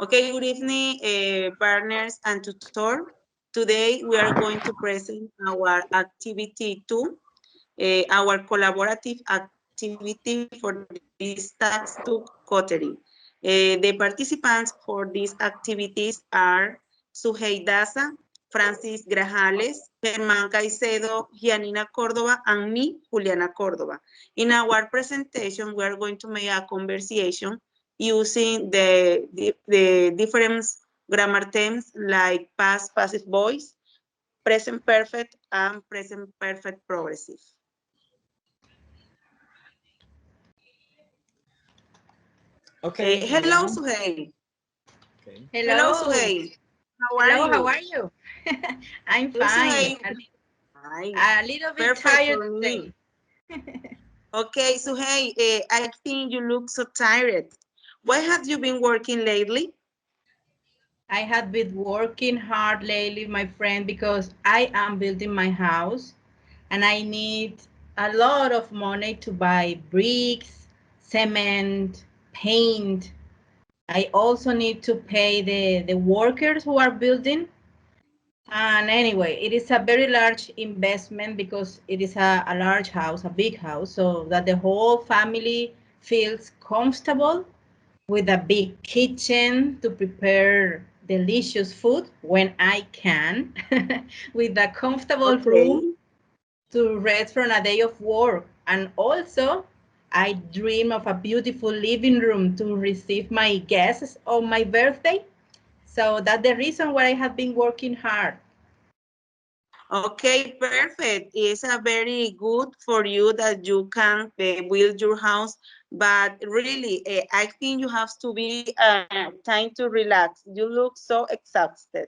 Okay, good evening, partners and tutor. Today we are going to present our activity two, our collaborative activity for this task to Coterie. The participants for these activities are Suhey Daza, Francis Grajales, Germán Caicedo, Gianina Córdoba, and me, Juliana Córdoba. In our presentation, we are going to make a conversation using the different grammar terms like past passive voice, present perfect, and present perfect progressive. Okay, Hello, Juliana. Suhey. Okay. Hello, Hello. Suhey. How are Hello, how you? are you? I'm Hey, fine. Suhey. Hi. A little bit Perfect tired for me. today. Okay, Suhey, I think you look so tired. Why have you been working lately? I have been working hard lately, my friend, because I am building my house and I need a lot of money to buy bricks, cement, paint. I also need to pay the workers who are building. And anyway, it is a very large investment because it is a large house, a big house, so that the whole family feels comfortable with a big kitchen to prepare delicious food when I can, with a comfortable room Okay. to rest from a day of work. And also, I dream of a beautiful living room to receive my guests on my birthday. So that's the reason why I have been working hard. Okay, perfect. It's a very good for you that you can build your house, but really, I think you have to be time to relax. You look so exhausted.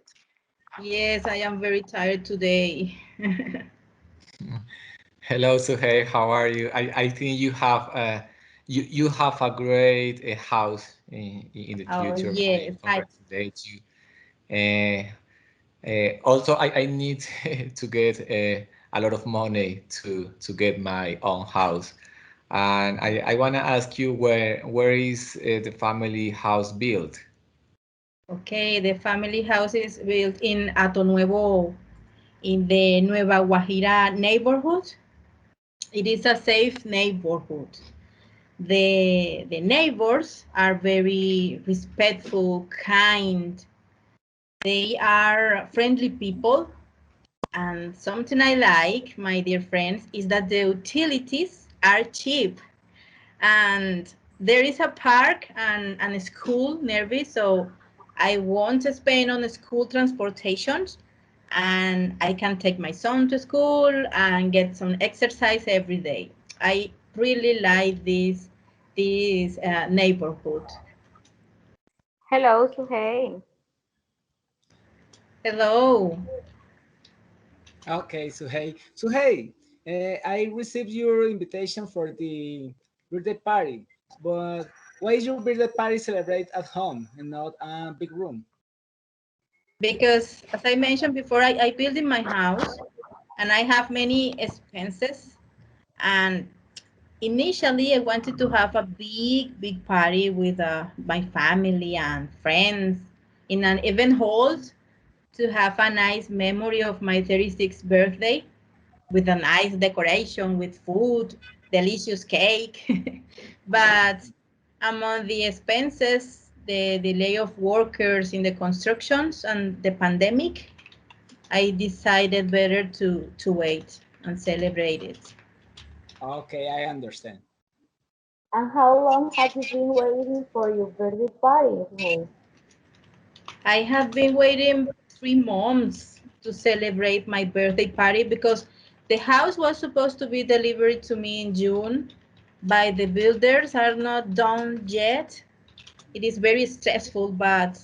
Yes, I am very tired today. Hello, Suhey. How are you? I think you have a great house in the Oh, future. I yes. congratulate you. Also, I need to get a lot of money to get my own house, and I wanna ask you where is the family house built? Okay, the family house is built in Ato Nuevo, in the Nueva Guajira neighborhood. It is a safe neighborhood. The neighbors are very respectful, kind. They are friendly people. And something I like, my dear friends, is that the utilities are cheap. And there is a park and a school nearby, so I won't spend on school transportations, and I can take my son to school and get some exercise every day. I really like this neighborhood. Hello, Suhey. Hello. Okay, so hey, I received your invitation for the birthday party, but why is your birthday party celebrate at home and not a big room? Because as I mentioned before, I build in my house and I have many expenses. And initially, I wanted to have a big party with my family and friends in an event hall to have a nice memory of my 36th birthday with a nice decoration with food, delicious cake. But among the expenses, the delay of workers in the constructions and the pandemic, I decided better to wait and celebrate it. Okay, I understand. And how long have you been waiting for your birthday party, Suhey? I have been waiting 3 months to celebrate my birthday party because the house was supposed to be delivered to me in June, but the builders are not done yet. It is very stressful, but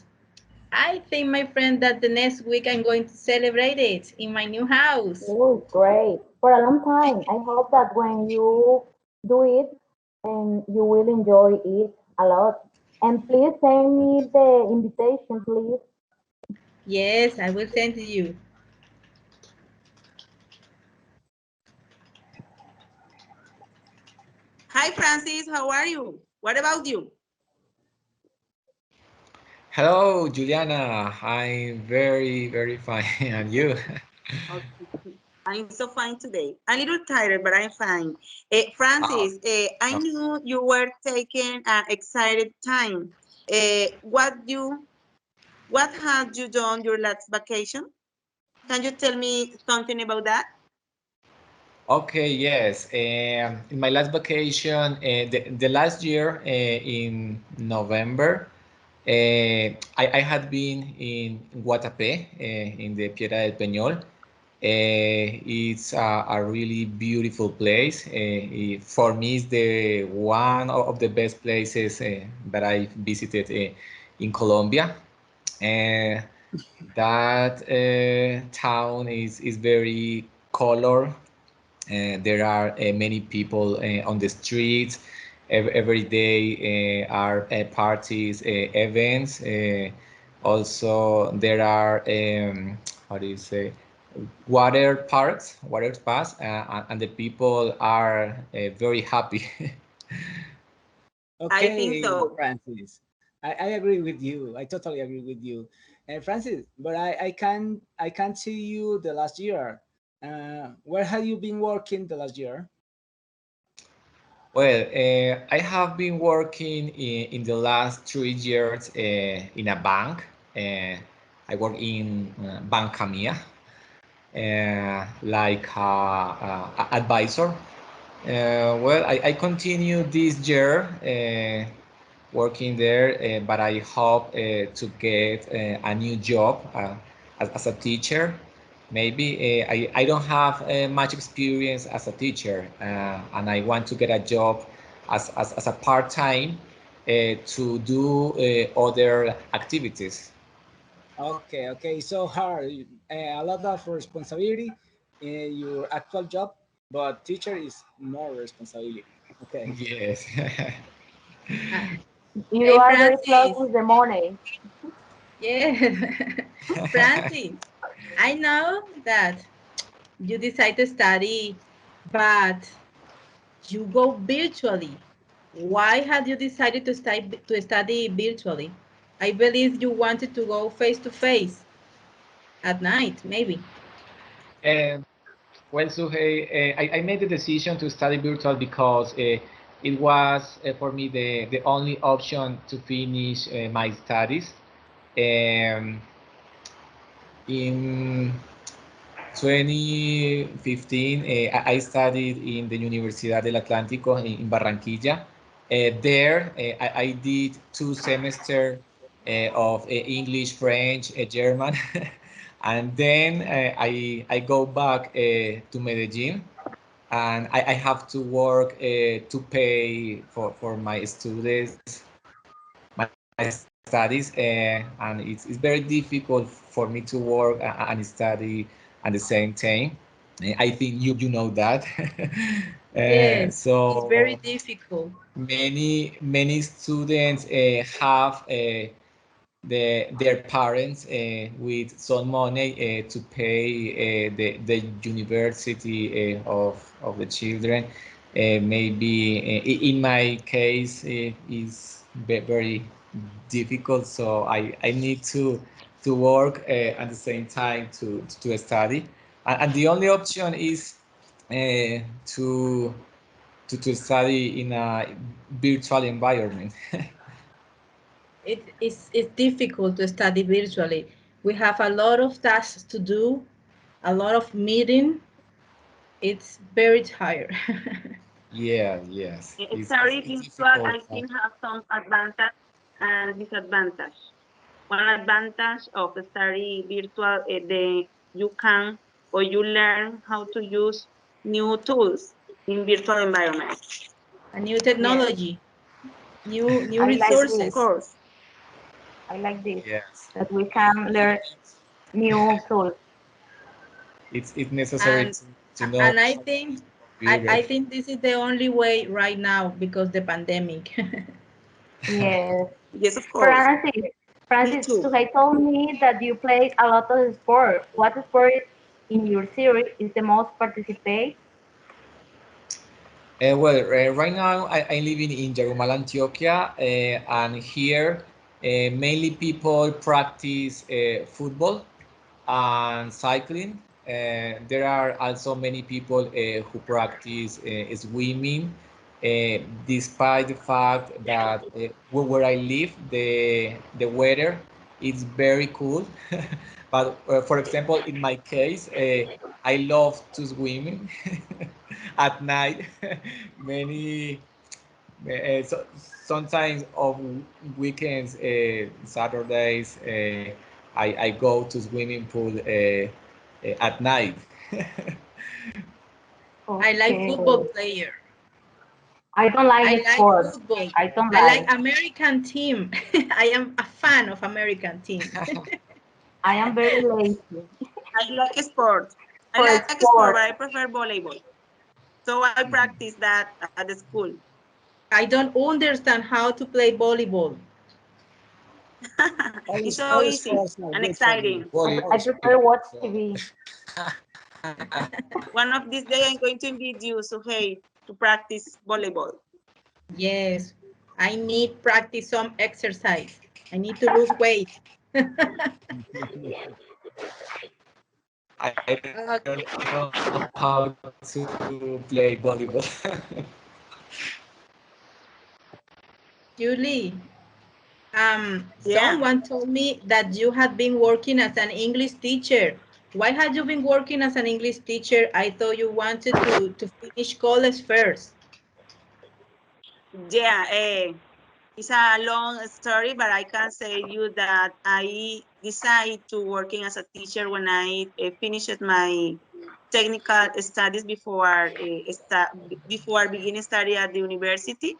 I think, my friend, that the next week I'm going to celebrate it in my new house. Oh, great. For a long time. I hope that when you do it, and you will enjoy it a lot. And please send me the invitation, please. Yes, I will send to you. Hi, Francis. How are you? What about you? Hello, Juliana. I'm very, very fine. And you? Okay. I'm so fine today. A little tired, but I'm fine. Oh, Francis, I no. knew you were taking an excited time. What had you done your last vacation? Can you tell me something about that? Okay, yes. In my last vacation, the last year in November, I had been in Guatapé, in the Piedra del Peñol. It's a really beautiful place. For me, it's the one of the best places that I visited in Colombia. Uh, that town is very color. There are many people on the streets. Every day are parties, events. Also, there are how do you say, water parks, water spas, and the people are very happy. I think Okay, so. Francis. I agree with you. I totally agree with you. Francis, but I can't see you the last year. Where have you been working the last year? Well, I have been working in the last 3 years in a bank. I work in Banca Mia, like advisor. Well, I continue this year working there, but I hope to get a new job as a teacher. Maybe I don't have much experience as a teacher, and I want to get a job as a part time to do other activities. Okay, okay. So hard, a lot of responsibility in your actual job, but teacher is more responsibility. Okay. Yes. Uh, You hey, are very close Francis. with the money. Yeah. Francis, I know that you decide to study, but you go virtually. Why had you decided to study virtually? I believe you wanted to go face to face at night, maybe. And well, Suhey, I made the decision to study virtual because it was for me the only option to finish my studies. Um, in 2015, I studied in the Universidad del Atlántico in Barranquilla. There, I did 2 semesters of English, French, German, and then I go back to Medellin, and I have to work to pay for my students, my studies, and it's very difficult for me to work and study at the same time. I think you know that. Yes, it's So very difficult. many students have their parents with some money to pay the university of the children. Maybe in my case is very difficult, so I need to work at the same time to study, and the only option is to to study in a virtual environment. It's difficult to study virtually. We have a lot of tasks to do, a lot of meeting. It's very tired. Yeah, yes. Study It's virtual, difficult. I think, have some advantage and disadvantage. One advantage of study virtual is you can or you learn how to use new tools in virtual environment. A new Yes, technology, new I like Yes, of this. resources. course. I like this. Yes. That we can It, learn new tools. it's necessary And to know and I how to think use a I, computer. I think this is the only way right now because the pandemic. Yes. Yes, of course. Francis, Me Francis, too. Suhey told me that you played a lot of sport. What sport in your series is the most participate? Well, right now I'm living in Yarumal, Antioquia, and here Mainly people practice football and cycling. There are also many people who practice swimming, despite the fact that where I live, the weather is very cool. But for example, in my case, I love to swim at night. Many so sometimes on weekends, Saturdays, I go to swimming pool at night. I like Okay. football player. I don't like I the like sport. football. I don't I like like. American team. I am a fan of American team. I am very lazy I like sport. I for like sport, but sport. I prefer volleyball. So I practice that at the school. I don't understand how to play volleyball. All, It's so all easy sports are and good for me. exciting. I Volleyball is prefer watch fun. TV. One of these days, I'm going to invite you, so hey, to practice volleyball. Yes, I need practice some exercise. I need to lose weight. I don't know how to play volleyball. Julie, Yeah. someone told me that you had been working as an English teacher. Why had you been working as an English teacher? I thought you wanted to finish college first. Yeah, it's a long story, but I can say you that I decided to working as a teacher when I finished my technical studies before beginning study at the university.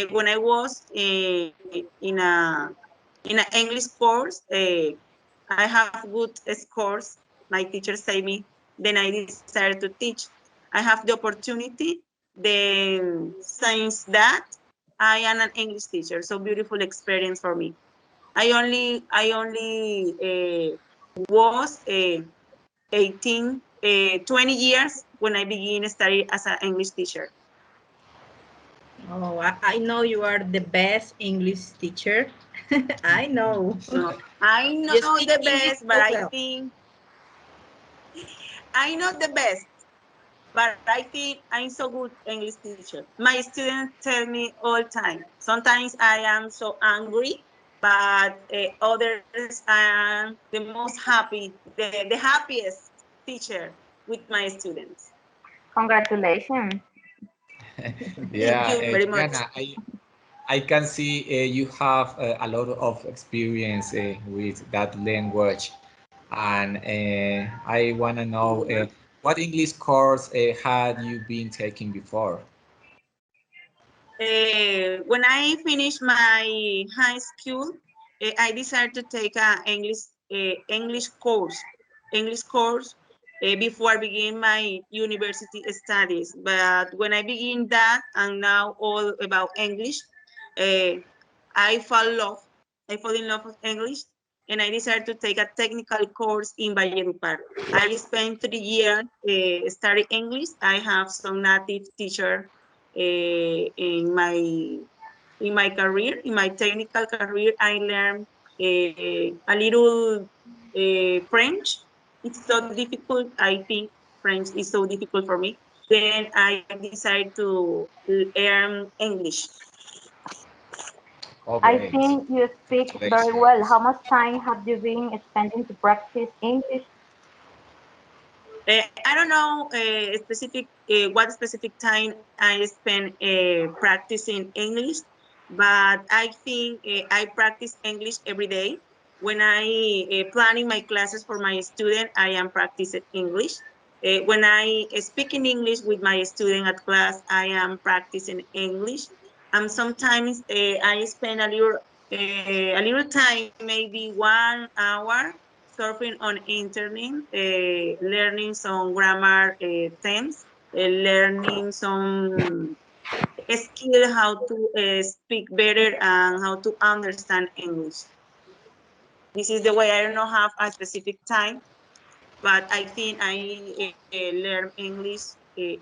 When I was in an English course, I have good scores. My teacher say me. Then I decided to teach. I have the opportunity. Then since that, I am an English teacher. So beautiful experience for me. I only was 18, 20 years when I began study as an English teacher. Oh, I know you are the best English teacher. I know. No, I You know speak the English best, but so I well. think I know the best, but I think I'm so good English teacher. My students tell me all time. Sometimes I am so angry, but others I am the most happy, the happiest teacher with my students. Congratulations. Thank Yeah, you very much. Juliana, I can see you have a lot of experience with that language, and I want to know what English course had you been taking before? When I finished my high school, I decided to take a English course, English course before I begin my university studies. But when I begin that and now all about English, uh, I fall in love. I fall in love with English, and I decided to take a technical course in Valledupar. I spent 3 years studying English. I have some native teacher in my career, in my technical career. I learned a little French. It's so difficult. I think French is so difficult for me. Then I decided to learn English. Oh, I great. think you speak very well. Congratulations. How much time have you been spending to practice English? I don't know what specific time I spend practicing English, but I think I practice English every day. When I planning my classes for my student, I am practicing English. When I speak in English with my student at class, I am practicing English. And sometimes I spend a little time, maybe 1 hour, surfing on internet, learning some grammar terms, learning some skill how to speak better and how to understand English. This is the way. I don't have a specific time, but I think I learn English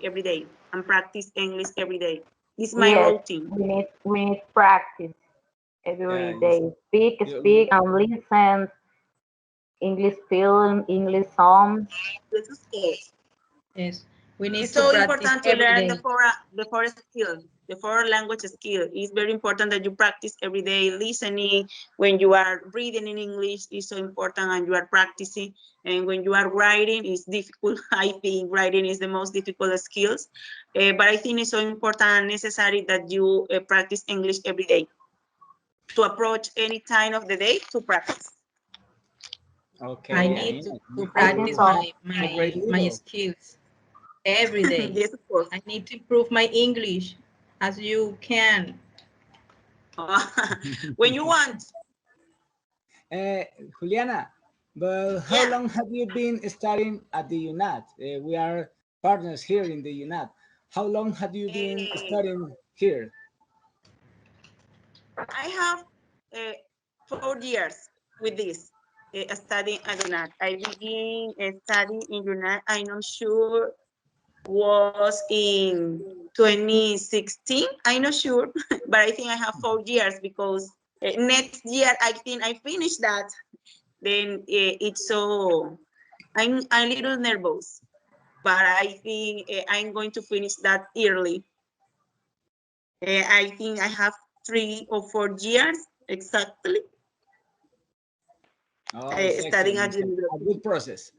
every day and practice English every day. This is my Yes, routine. we need practice. every Yeah, day. Speak, you speak, and listen. English film, English songs. This is good. Yes, we need It's to so practice important to every learn day. the four skill, the four language skill. It's very important that you practice every day. Listening when you are reading in English is so important, and you are practicing. And when you are writing, it's difficult. I think writing is the most difficult skills, but I think it's so important and necessary that you practice English every day to approach any time of the day to practice. I okay? need Yes, to I think practice You're so. a great my leader. skills every day. Yes, of course. I need to improve my English as you can. When you want, Uh, Juliana, but how yeah. long have you been studying at the UNAT? We are partners here in the UNAT. How long have you been Eh, studying here? I have 4 years with this studying at UNAT. I begin studying in UNAT. I'm not sure was in 2016. I'm not sure, but I think I have 4 years because next year I think I finish that. Then it's so I'm a little nervous, but I think I'm going to finish that early. I think I have 3 or 4 years exactly Oh, it's studying excellent. at It's a university. good process.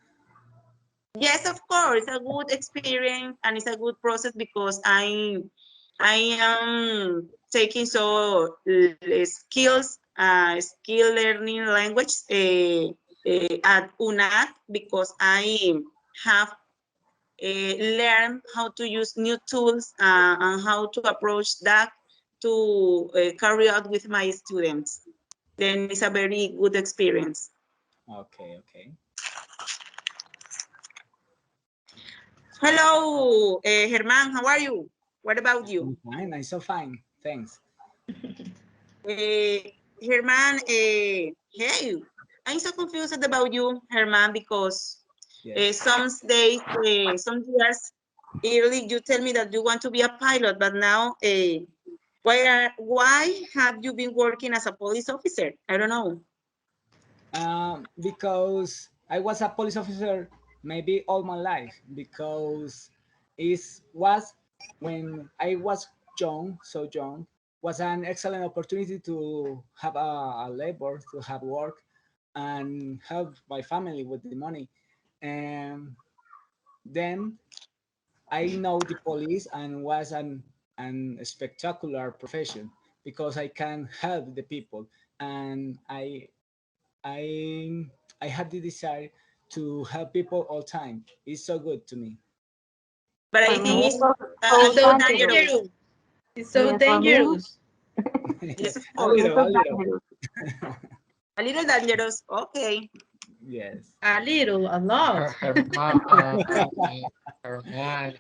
Yes, of course, it's a good experience and it's a good process because I am taking skills, skill learning language at UNAT because I have learned how to use new tools and how to approach that to carry out with my students. Then it's a very good experience. Okay, okay. Hello, Germán, how are you? What about you? I'm fine. I'm so fine. Thanks. Uh, Germán, hey, I'm so confused about you, Germán, because Yes. some years early you tell me that you want to be a pilot, but now why have you been working as a police officer? I don't know. Because I was a police officer maybe all my life because it was when I was young, so young, was an excellent opportunity to have a labor, to have work and help my family with the money. And then I know the police and was an spectacular profession because I can help the people and I I had the desire to help people all time. It's so good to me. But I For think me, it's it was a It's so so little dangerous. dangerous. dangerous. It's so Yes, for me, dangerous. Yes, of A course. it's little, so a little. dangerous. A little dangerous. Okay. Yes. A little, a lot. Herman, Herman,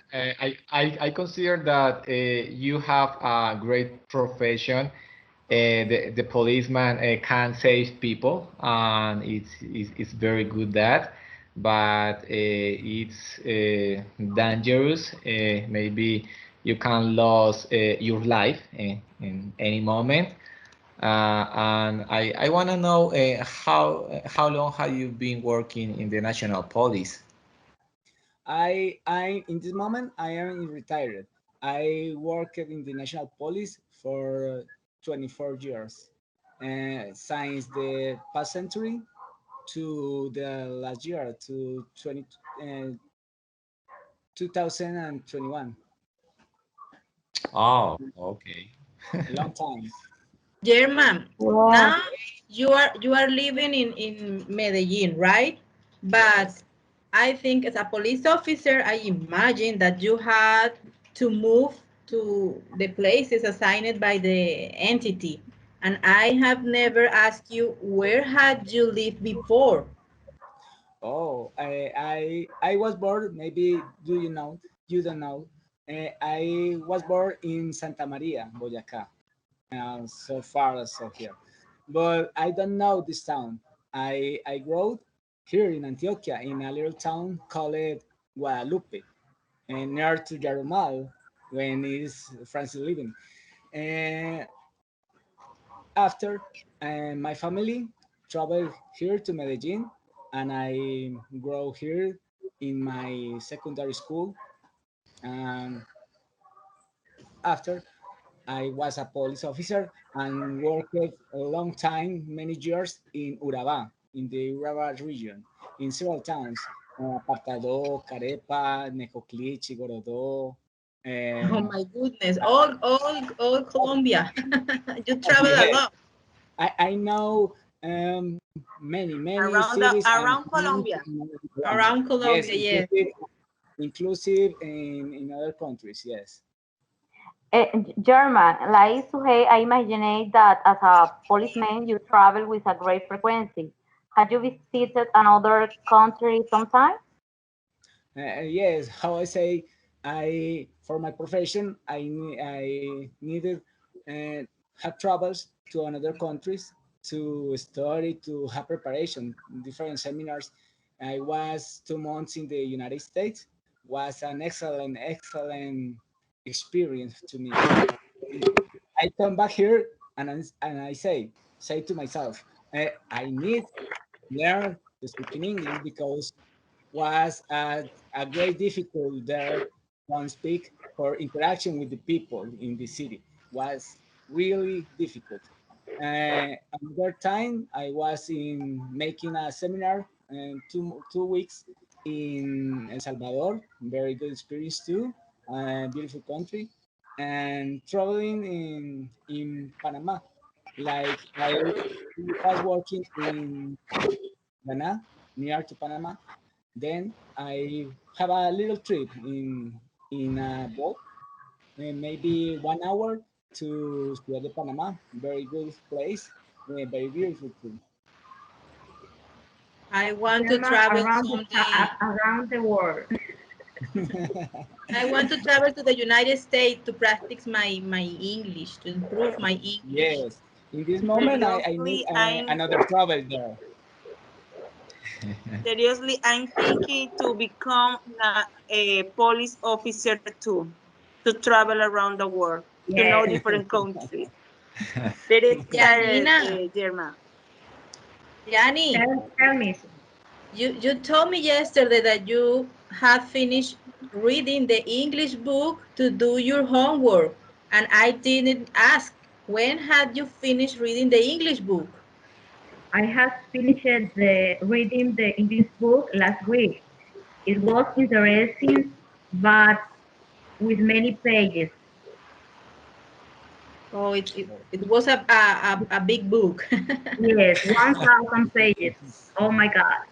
I consider that you have a great profession. The policeman can save people, and it's very good that, but it's dangerous. Maybe you can lose your life in any moment. And I want to know how long have you been working in the National Police? I in this moment I am retired. I worked in the National Police for 24 years, since the past century to the last year to 2021. Oh, okay. A long time. German, Yes, now you are living in Medellin, right? But Yes. I think as a police officer, I imagine that you had to move to the places assigned by the entity. And I have never asked you where had you lived before? Oh, I was born. Maybe do you know? You don't know. I was born in Santa Maria, Boyacá. So far so here, but I don't know this town. I grew here in Antioquia in a little town called Guadalupe, and near to Yarumal, when is Francis living. And after my family traveled here to Medellin, and I grow here in my secondary school. And after I was a police officer and worked a long time, many years in Urabá, in the Urabá region, in several towns, Apartadó, Carepa, Necoclí, Chigorodó. Oh Um, my goodness, all Colombia. You travel a yes, lot I know many Around cities and around towns Colombia. in Colombia. around Yes, Colombia, yes. inclusive in other countries. Yes. German, like Suhey, I imagine that as a policeman you travel with a great frequency. Have you visited another country sometime? Yes, how I say, I for my profession, I needed uh, have travels to another countries to study, to have preparation, different seminars. I was 2 months in the United States. Was an excellent experience to me. I come back here and I say to myself, I need learn to speak in English because was a great difficult there to speak for interaction with the people in the city was really difficult. Another time I was in making a seminar and 2 weeks in El Salvador, very good experience too, beautiful country, and traveling in Panama. Like I was working in Ghana, near to Panama. Then I have a little trip in a boat, maybe 1 hour to Ciudad de Panama. Very good place, very beautiful too. I want to German travel around someday. around the world. I want to travel to the United States to practice my English, to improve my English. Yes, in this moment I need Seriously, I'm another travel there. seriously, I'm thinking to become a police officer too, to travel around the world, to know Yes. different countries. Very excited, Janina, Germa. Yani, Tell me. you told me yesterday that you had finished reading the English book to do your homework, and I didn't ask when had you finished reading the English book? I have finished reading the English book last week. It was interesting, but with many pages. Oh, it was a big book. Yes, 1,000 pages. Oh my God.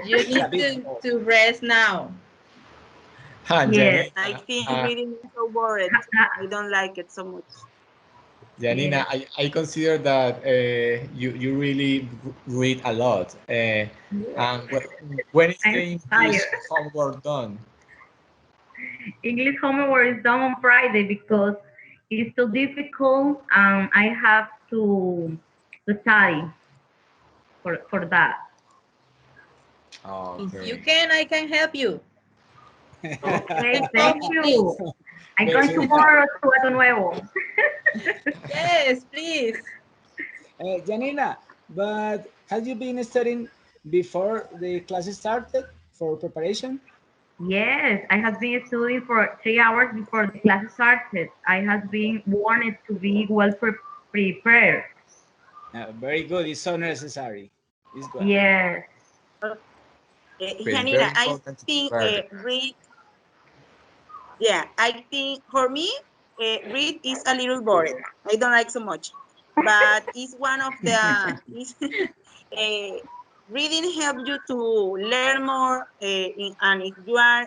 You It's a need big to rest now. And Yes, I Janina, think reading is so bored. I don't like it so much. Janina, yes, I consider that you really read a lot. yes. And when is the I'm English tired. homework done? English homework is done on Friday because it's too difficult. I have to study for that. If you Okay. can, I can help you. Okay, Just call thank me, please. you. I'm going Very tomorrow to Ato Nuevo. Yes, please. Janina, but have you been studying before the classes started for preparation? Yes, I have been studying for 3 hours before the class started. I have been warned to be well prepared. Very good. It's so necessary. It's good. Yes. It's Janina, very I important to think prepare. read, yeah, I think for me, read is a little boring. I don't like so much, but it's one of the, is, reading helps you to learn more, and if you are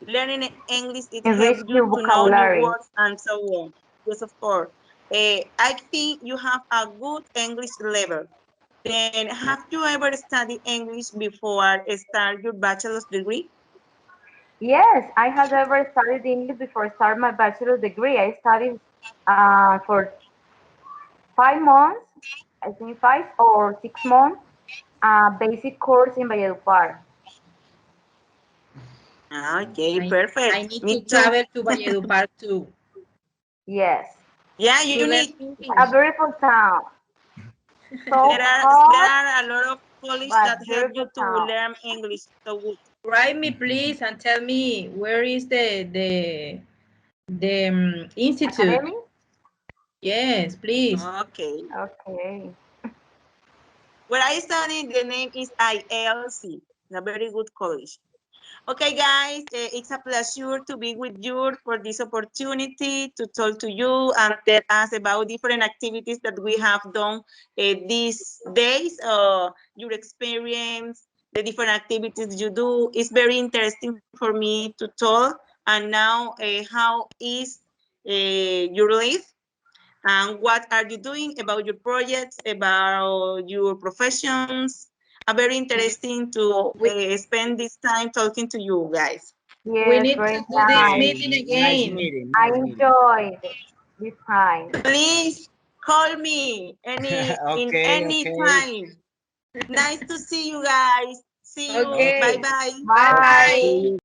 learning English, it Enrich helps you your to know new vocabulary. words and so on. Yes, of course. I think you have a good English level. Then, have you ever studied English before start your bachelor's degree? Yes, I have ever studied English before I start my bachelor's degree. I studied for 5 months, I think 5 or 6 months, basic course in Valledupar. Okay, I perfect. need Me to too. travel to Valledupar too. Yes. Yeah, to you learn need. A English. beautiful town. There So are there hot, are a lot of college but that help beautiful you to town. learn English. So good. Write me please and tell me where is the institute. Academy? Yes, please. Okay. Okay. Where I study, the name is ILC. It's a very good college. Okay, guys, it's a pleasure to be with you for this opportunity to talk to you and tell us about different activities that we have done these days. Your experience, the different activities you do. It's very interesting for me to talk. And now, how is your life? And what are you doing about your projects, about your professions? Very interesting to We spend this time talking to you guys. we Yes, need to very do this nice. Okay, meeting nice again. meeting, I nice meeting. enjoyed this time. Please call me in Okay, any okay. time. Nice to see you guys. See you. Okay. Bye bye. Bye Bye. See bye. you.